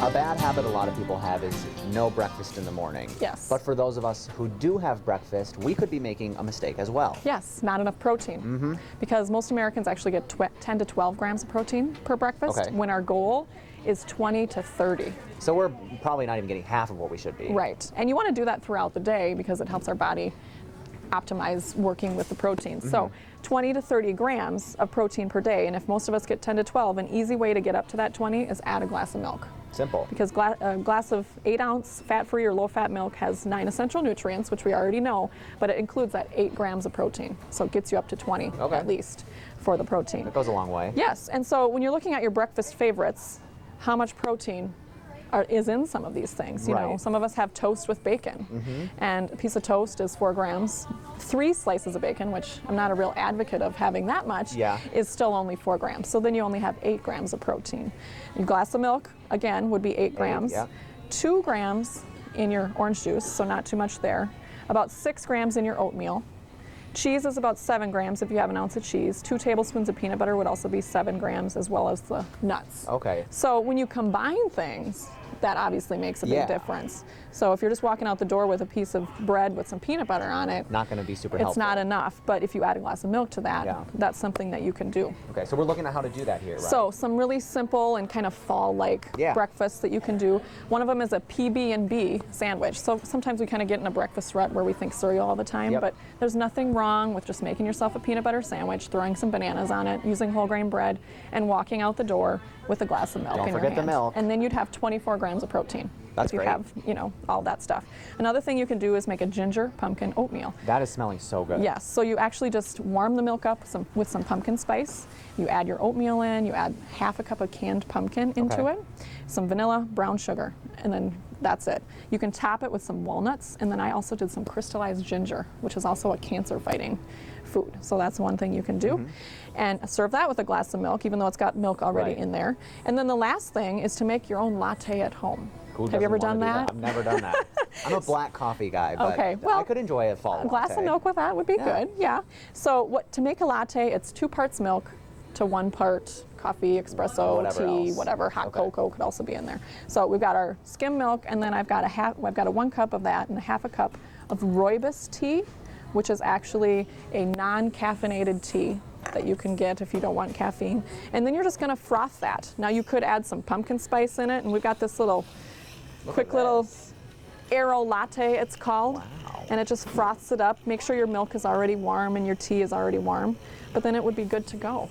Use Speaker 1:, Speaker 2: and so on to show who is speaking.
Speaker 1: A bad habit a lot of people have is no breakfast in the morning.
Speaker 2: Yes.
Speaker 1: But for those of us who do have breakfast, we could be making a mistake as well.
Speaker 2: Yes, not enough protein. Because most Americans actually get 10 to 12 grams of protein per breakfast,
Speaker 1: Okay.
Speaker 2: when our goal is 20 to 30.
Speaker 1: So we're probably not even getting half of what we should be.
Speaker 2: Right. And you want to do that throughout the day because it helps our body optimize working with the protein. So 20 to 30 grams of protein per day, and if most of us get 10 to 12, an easy way to get up to that 20 is add a glass of milk.
Speaker 1: Simple.
Speaker 2: Because a glass of 8-ounce fat-free or low-fat milk has 9 essential nutrients, which we already know, but it includes that 8 grams of protein. So it gets you up to 20 at least for the protein.
Speaker 1: It goes a long way.
Speaker 2: Yes, and so when you're looking at your breakfast favorites, how much protein is in some of these things? You know, some of us have toast with bacon, and a piece of toast is 4 grams. 3 slices of bacon, which I'm not a real advocate of having that much, is still only 4 grams. So then you only have 8 grams of protein. Your glass of milk, again, would be 8 grams. 2 grams in your orange juice, so not too much there. About 6 grams in your oatmeal. Cheese is about 7 grams if you have an ounce of cheese. 2 tablespoons of peanut butter would also be 7 grams, as well as the nuts.
Speaker 1: Okay.
Speaker 2: So when you combine things, that obviously makes a big difference. So if you're just walking out the door with a piece of bread with some peanut butter on it,
Speaker 1: not going to be super helpful.
Speaker 2: It's not enough, but if you add a glass of milk to that, that's something that you can do.
Speaker 1: Okay, so we're looking at how to do that here, right?
Speaker 2: So some really simple and kind of fall-like breakfasts that you can do. One of them is a PB&B sandwich. So sometimes we kind of get in a breakfast rut where we think cereal all the time, but there's nothing wrong with just making yourself a peanut butter sandwich, throwing some bananas on it, using whole grain bread, and walking out the door with a glass of milk in your hand.
Speaker 1: Don't forget the milk.
Speaker 2: And then you'd have 24 grams of protein.
Speaker 1: That's
Speaker 2: if you
Speaker 1: great.
Speaker 2: have, you know, all that stuff. Another thing you can do is make a ginger pumpkin oatmeal.
Speaker 1: That is smelling so good.
Speaker 2: Yes, so you actually just warm the milk up with some pumpkin spice. You add your oatmeal in, you add half a cup of canned pumpkin into it, some vanilla, brown sugar, and then that's it. You can top it with some walnuts, and then I also did some crystallized ginger, which is also a cancer-fighting food. So that's one thing you can do. And serve that with a glass of milk, even though it's got milk already in there. And then the last thing is to make your own latte at home. Have you ever done that?
Speaker 1: I've never done that. I'm a black coffee guy, but I could enjoy a fall latte.
Speaker 2: A glass of milk with that would be good, So to make a latte, it's 2 parts milk to 1 part coffee, espresso, tea, whatever. Hot cocoa could also be in there. So we've got our skim milk, and then I've got a 1 cup of that and a half a cup of rooibos tea, which is actually a non-caffeinated tea that you can get if you don't want caffeine. And then you're just going to froth that. Now you could add some pumpkin spice in it, and we've got this quick little Aero latte, it's called. And it just froths it up. Make sure your milk is already warm and your tea is already warm, but then it would be good to go.